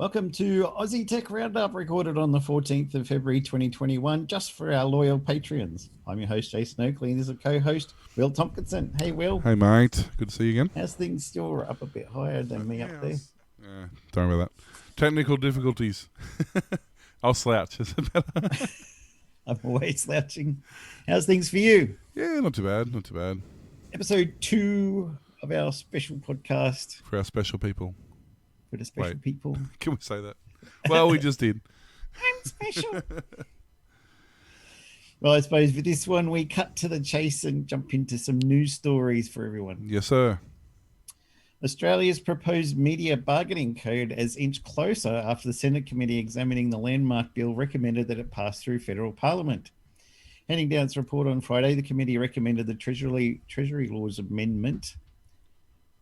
Welcome to Aussie Tech Roundup, recorded on the 14th of February 2021, just for our loyal Patreons. I'm your host, Jason Oakley, and this is a co-host, Will Tompkinson. Hey, Will. Hey, mate. Good to see you again. How's things? Still up a bit higher than me up there? Don't worry about that. Technical difficulties. I'll slouch. Is it better? I'm always slouching. How's things for you? Yeah, not too bad. Not too bad. Episode 2 of our special podcast. For our special people. For the special people. Can we say that? Well, we just did. I'm special. Well, I suppose with this one, we cut to the chase and jump into some news stories for everyone. Yes, sir. Australia's proposed media bargaining code has inched closer after the Senate committee examining the landmark bill recommended that it pass through federal parliament. Handing down its report on Friday, the committee recommended the Treasury Laws Amendment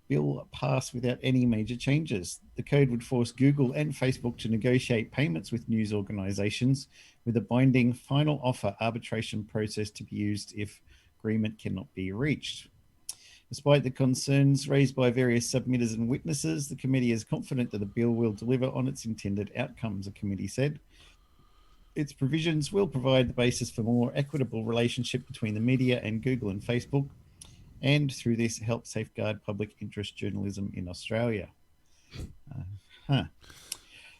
bill pass without any major changes. The code would force Google and Facebook to negotiate payments with news organizations with a binding final offer arbitration process to be used if agreement cannot be reached. Despite the concerns raised by various submitters and witnesses, the committee is confident that the bill will deliver on its intended outcomes, the committee said. Its provisions will provide the basis for more equitable relationship between the media and Google and Facebook, and through this help safeguard public interest journalism in Australia.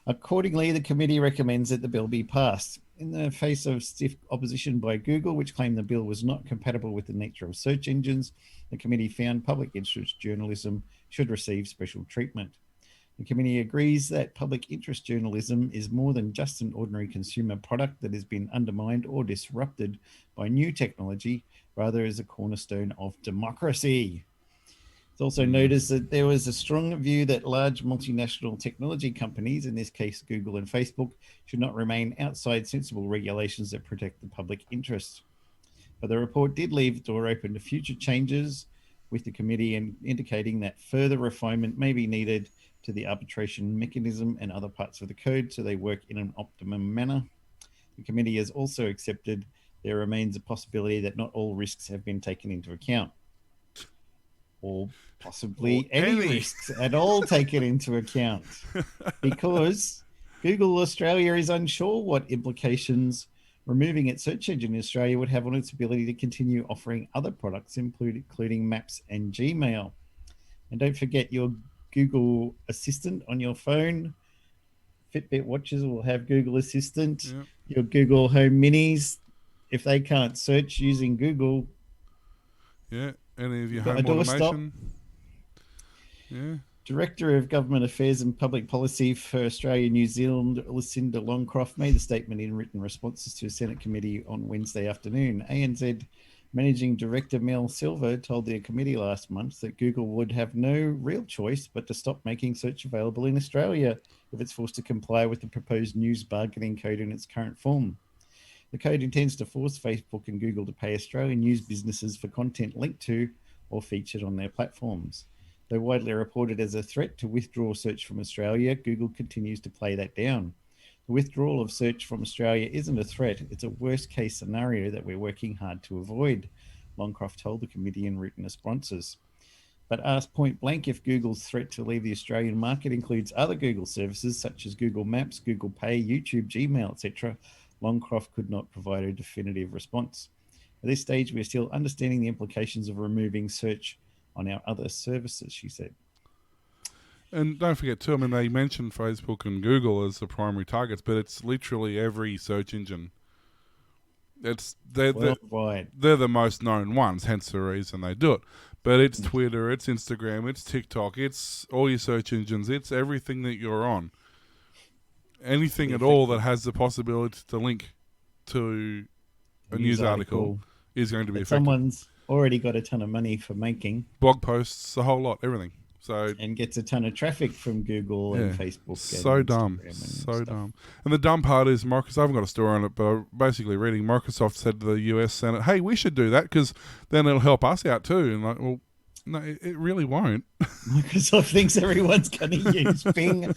Accordingly, the committee recommends that the bill be passed. In the face of stiff opposition by Google, which claimed the bill was not compatible with the nature of search engines, the committee found public interest journalism should receive special treatment. The committee agrees that public interest journalism is more than just an ordinary consumer product that has been undermined or disrupted by new technology, rather is a cornerstone of democracy. It's also noticed that there was a strong view that large multinational technology companies, in this case Google and Facebook, should not remain outside sensible regulations that protect the public interest. But the report did leave the door open to future changes, with the committee indicating that further refinement may be needed to the arbitration mechanism and other parts of the code so they work in an optimum manner. The committee has also accepted there remains a possibility that not all risks have been taken into account, or possibly any risks at all taken into account, because Google Australia is unsure what implications removing its search engine in Australia would have on its ability to continue offering other products, including Maps and Gmail. And don't forget your Google Assistant on your phone. Fitbit watches will have Google Assistant. Yep. Your Google Home Minis, if they can't search using Google. Yeah, any of your home automation. Yeah. Director of Government Affairs and Public Policy for Australia New Zealand, Lucinda Longcroft, made the statement in written responses to a Senate committee on Wednesday afternoon. ANZ Managing Director Mel Silver told the committee last month that Google would have no real choice but to stop making search available in Australia if it's forced to comply with the proposed news bargaining code in its current form. The code intends to force Facebook and Google to pay Australian news businesses for content linked to or featured on their platforms. Though widely reported as a threat to withdraw search from Australia, Google continues to play that down. The withdrawal of search from Australia isn't a threat, it's a worst-case scenario that we're working hard to avoid, Longcroft told the committee in written responses. But asked point blank if Google's threat to leave the Australian market includes other Google services such as Google Maps, Google Pay, YouTube, Gmail, etc., Longcroft could not provide a definitive response. At this stage, we are still understanding the implications of removing search on our other services, she said. And don't forget too, I mean, they mentioned Facebook and Google as the primary targets, but it's literally every search engine. They're the most known ones, hence the reason they do it. But it's Twitter, it's Instagram, it's TikTok, it's all your search engines, it's everything that you're on. Anything at all that has the possibility to link to a news article is going to be affected. Someone's already got a ton of money for making. Blog posts, a whole lot, everything. And gets a ton of traffic from Google and Facebook. So dumb. So dumb. And the dumb part is Microsoft, I haven't got a story on it, but I'm basically reading Microsoft said to the US Senate, hey, we should do that because then it'll help us out too. And like, well, no, it really won't. Microsoft thinks everyone's going to use Bing.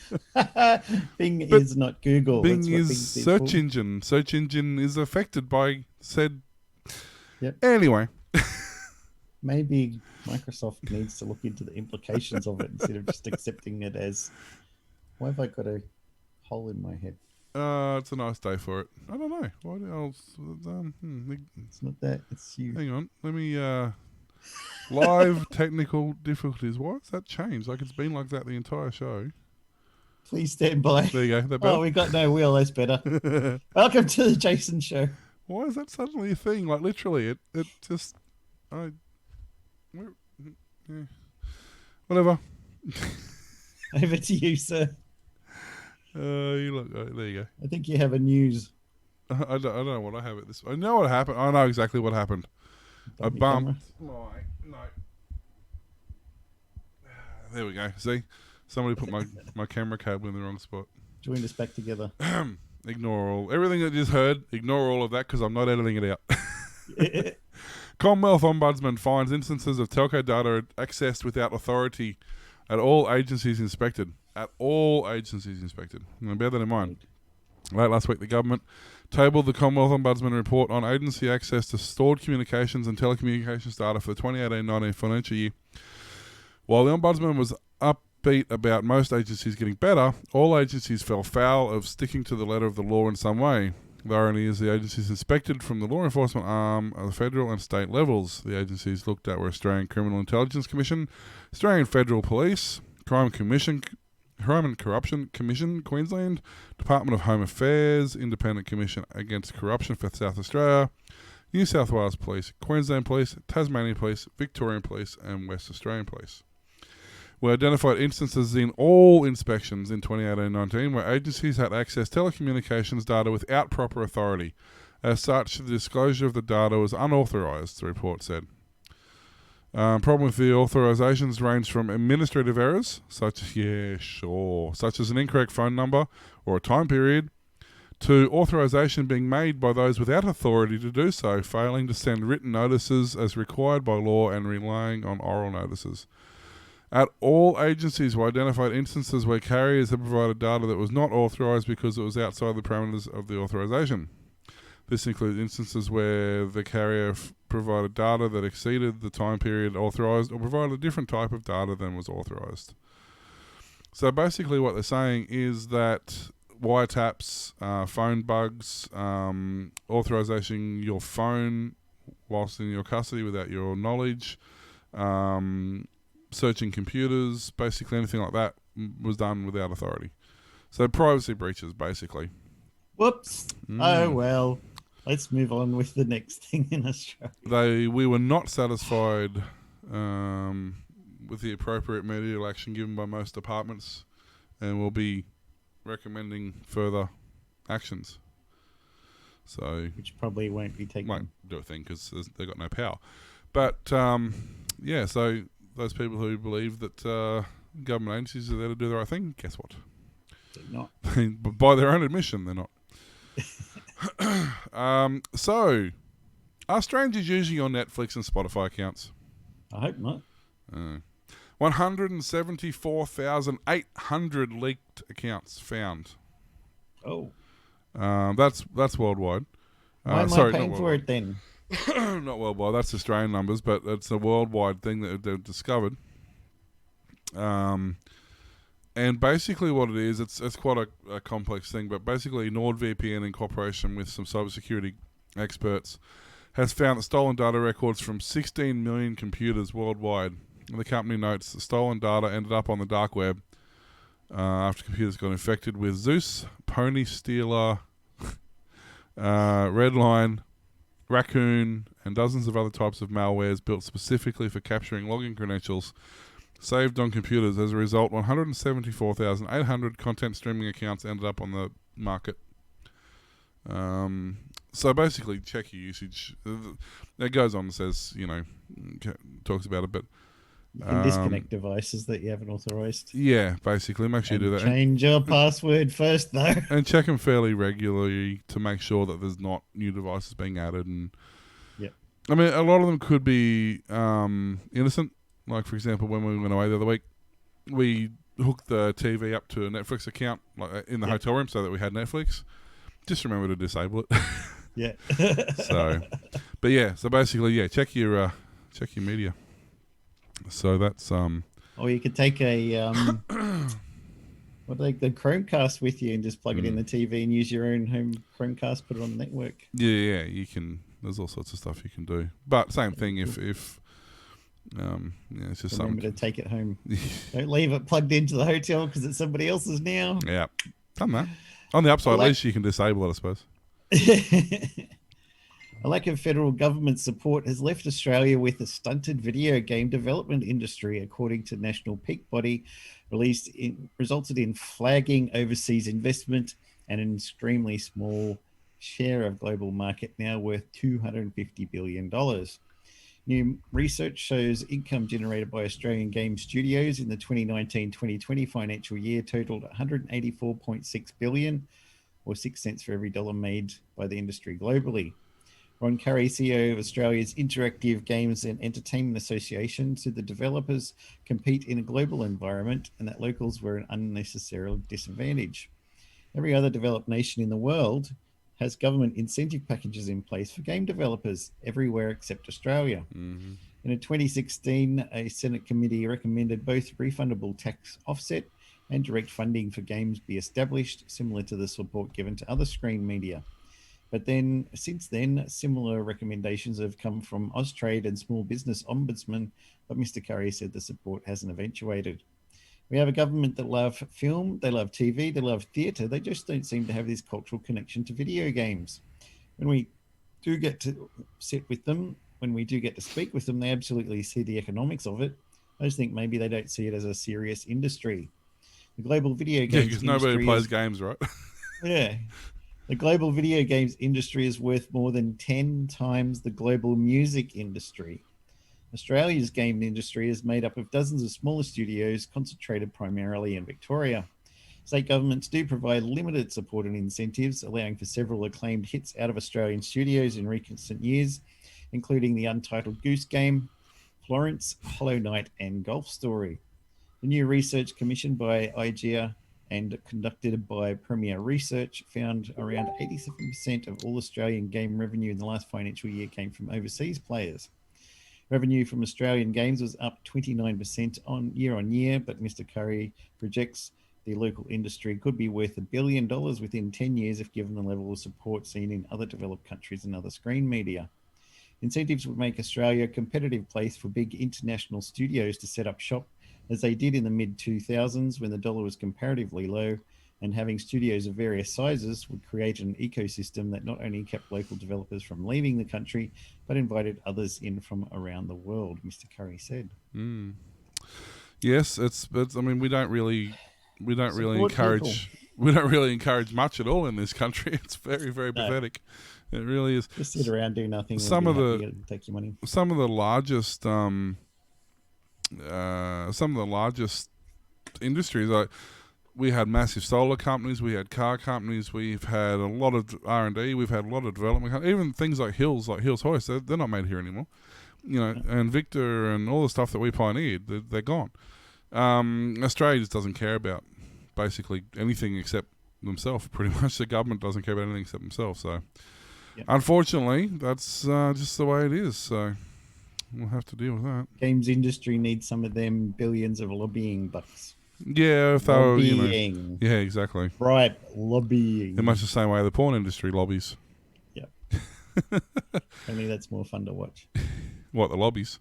Bing is not Google. Bing is search engine. Search engine is affected by said. Yep. Anyway. Maybe Microsoft needs to look into the implications of it instead of just accepting it as, why have I got a hole in my head. It's a nice day for it. I don't know. What else? It's not that. It's you. Hang on. Let me. Live technical difficulties. Why has that changed? Like it's been like that the entire show. Please stand by. There you go. That better? Oh, we got no wheel. That's better. Welcome to the Jason Show. Why is that suddenly a thing? Like literally, it just. Whatever. Over to you, sir. You look. There you go. I think you have a news. I don't know what I have at this. I know what happened. I know exactly what happened. I bumped. No. There we go. See, somebody put my camera cable in the wrong spot. Join us back together. Ignore everything that you just heard. Ignore all of that because I'm not editing it out. Commonwealth Ombudsman finds instances of telco data accessed without authority at all agencies inspected. Now, bear that in mind. Late last week, the government tabled the Commonwealth Ombudsman report on agency access to stored communications and telecommunications data for the 2018-19 financial year. While the Ombudsman was upbeat about most agencies getting better, all agencies fell foul of sticking to the letter of the law in some way. The irony is the agencies inspected from the law enforcement arm of the federal and state levels. The agencies looked at were Australian Criminal Intelligence Commission, Australian Federal Police, Crime and Corruption Commission, Queensland, Department of Home Affairs, Independent Commission Against Corruption for South Australia, New South Wales Police, Queensland Police, Tasmanian Police, Victorian Police, and West Australian Police. We identified instances in all inspections in 2018-19 where agencies had accessed telecommunications data without proper authority. As such, the disclosure of the data was unauthorised, the report said. Problem with the authorisations range from administrative errors, such as an incorrect phone number or a time period, to authorisation being made by those without authority to do so, failing to send written notices as required by law and relying on oral notices. At all agencies were identified instances where carriers had provided data that was not authorised because it was outside the parameters of the authorisation. This includes instances where the carrier provided data that exceeded the time period authorised or provided a different type of data than was authorised. So basically what they're saying is that wiretaps, phone bugs, authorisation your phone whilst in your custody without your knowledge, searching computers, basically anything like that was done without authority. So privacy breaches, basically. Whoops. Oh, well. Let's move on with the next thing in Australia. We were not satisfied with the appropriate remedial action given by most departments and will be recommending further actions. So, which probably won't be taken. Won't do a thing because they've got no power. But, so those people who believe that government agencies are there to do the right thing, guess what? They're not. By their own admission, they're not. So, are strangers using your Netflix and Spotify accounts? I hope not. 174,800 leaked accounts found. Oh. That's worldwide. Why am I paying for it then? Not worldwide. That's Australian numbers, but it's a worldwide thing that they've discovered. And basically what it is, it's quite a complex thing, but basically NordVPN in cooperation with some cybersecurity experts has found that stolen data records from 16 million computers worldwide. And the company notes the stolen data ended up on the dark web after computers got infected with Zeus, Pony Stealer, Redline, Raccoon, and dozens of other types of malwares built specifically for capturing login credentials saved on computers. As a result, 174,800 content streaming accounts ended up on the market. So basically, check your usage. It goes on and says, talks about it, but you can disconnect devices that you haven't authorized. Yeah, basically, make sure you do that. Change your password first, though. And check them fairly regularly to make sure that there's not new devices being added. And I mean, a lot of them could be innocent. Like, for example, when we went away the other week, we hooked the TV up to a Netflix account in the hotel room so that we had Netflix. Just remember to disable it. Yeah. So basically, check your media. So that's Or you could take a Well, take the Chromecast with you and just plug it in the TV and use your own home Chromecast, put it on the network. Yeah, you can. There's all sorts of stuff you can do. But same thing if it's just remember something to take it home. Don't leave it plugged into the hotel because it's somebody else's now. Yeah, done that. On the upside, at least you can disable it, I suppose. A lack of federal government support has left Australia with a stunted video game development industry, according to National Peak Body, resulted in flagging overseas investment and an extremely small share of global market, now worth $250 billion. New research shows income generated by Australian game studios in the 2019-2020 financial year totaled $184.6 billion, or 6 cents for every dollar made by the industry globally. Ron Curry, CEO of Australia's Interactive Games and Entertainment Association, said the developers compete in a global environment and that locals were an unnecessary disadvantage. Every other developed nation in the world has government incentive packages in place for game developers everywhere except Australia. Mm-hmm. In 2016, a Senate committee recommended both refundable tax offset and direct funding for games be established, similar to the support given to other screen media. But then, since then, similar recommendations have come from Austrade and Small Business Ombudsman, but Mr. Curry said the support hasn't eventuated. We have a government that love film, they love TV, they love theatre. They just don't seem to have this cultural connection to video games. When we do get to sit with them, when we do get to speak with them, they absolutely see the economics of it. I just think maybe they don't see it as a serious industry. The global video games because nobody plays games, right? Yeah. The global video games industry is worth more than 10 times the global music industry. Australia's game industry is made up of dozens of smaller studios concentrated primarily in Victoria. State governments do provide limited support and incentives, allowing for several acclaimed hits out of Australian studios in recent years, including the Untitled Goose Game, Florence, Hollow Knight, and Golf Story. The new research commissioned by IGEA and conducted by Premier Research found around 87% of all Australian game revenue in the last financial year came from overseas players. Revenue from Australian games was up 29% on year, but Mr. Curry projects the local industry could be worth $1 billion within 10 years if given the level of support seen in other developed countries and other screen media. Incentives would make Australia a competitive place for big international studios to set up shop, as they did in the mid-2000s when the dollar was comparatively low, and having studios of various sizes would create an ecosystem that not only kept local developers from leaving the country, but invited others in from around the world, Mr. Curry said. Yes, I mean, we don't really encourage much at all in this country. It's very, very pathetic. It really is. Just sit around, do nothing. Some of the take your money. Some of the largest industries, like we had massive solar companies, we had car companies, we've had a lot of R&D, we've had a lot of development, even things like Hills Hoist, they're not made here anymore, and Victor and all the stuff that we pioneered, they're gone. Australia just doesn't care about basically anything except themselves. Pretty much the government doesn't care about anything except themselves, so unfortunately that's just the way it is, so we'll have to deal with that. Games industry needs some of them billions of lobbying bucks. Yeah, if they were, yeah, exactly. Right, lobbying. In much the same way the porn industry lobbies. Yeah. Only that's more fun to watch. What, the lobbies?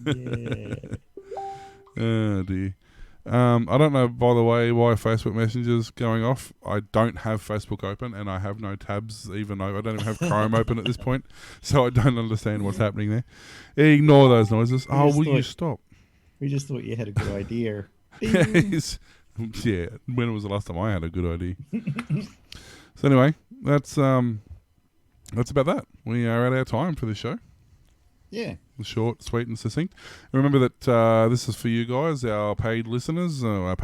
Yeah. Oh, dear. I don't know, by the way, why Facebook Messenger's going off. I don't have Facebook open, and I have no tabs even open. I don't even have Chrome open at this point, so I don't understand what's happening there. Ignore those noises. Will you stop? We just thought you had a good idea. Yeah, when was the last time I had a good idea? So anyway, that's about that. We are at our time for this show. Yeah. Short, sweet, and succinct. Remember that this is for you guys, our paid listeners, our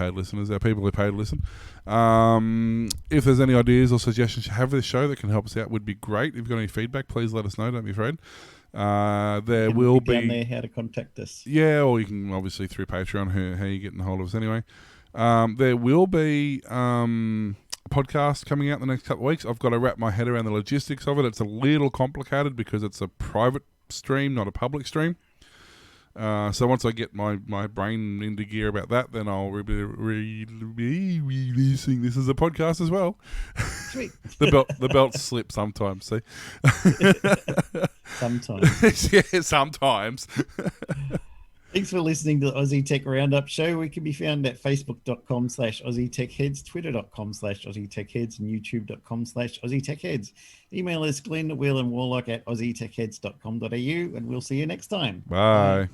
people who pay to listen. If there's any ideas or suggestions you have for this show that can help us out, would be great. If you've got any feedback, please let us know. Don't be afraid. There will be down there how to contact us. Yeah, or you can obviously through Patreon. How you getting a hold of us anyway. There will be a podcast coming out in the next couple of weeks. I've got to wrap my head around the logistics of it. It's a little complicated because it's a private stream, not a public stream. So once I get my brain into gear about that, then I'll be releasing this as a podcast as well. Sweet. the belt slips sometimes. See. Sometimes. Yeah, sometimes. Thanks for listening to the Aussie Tech Roundup show. We can be found at facebook.com/Aussie Tech Heads, twitter.com/Aussie Tech Heads, and youtube.com/Aussie Tech Heads. Email us Glenn, Will, and Warlock at aussietechheads.com.au, and we'll see you next time. Bye.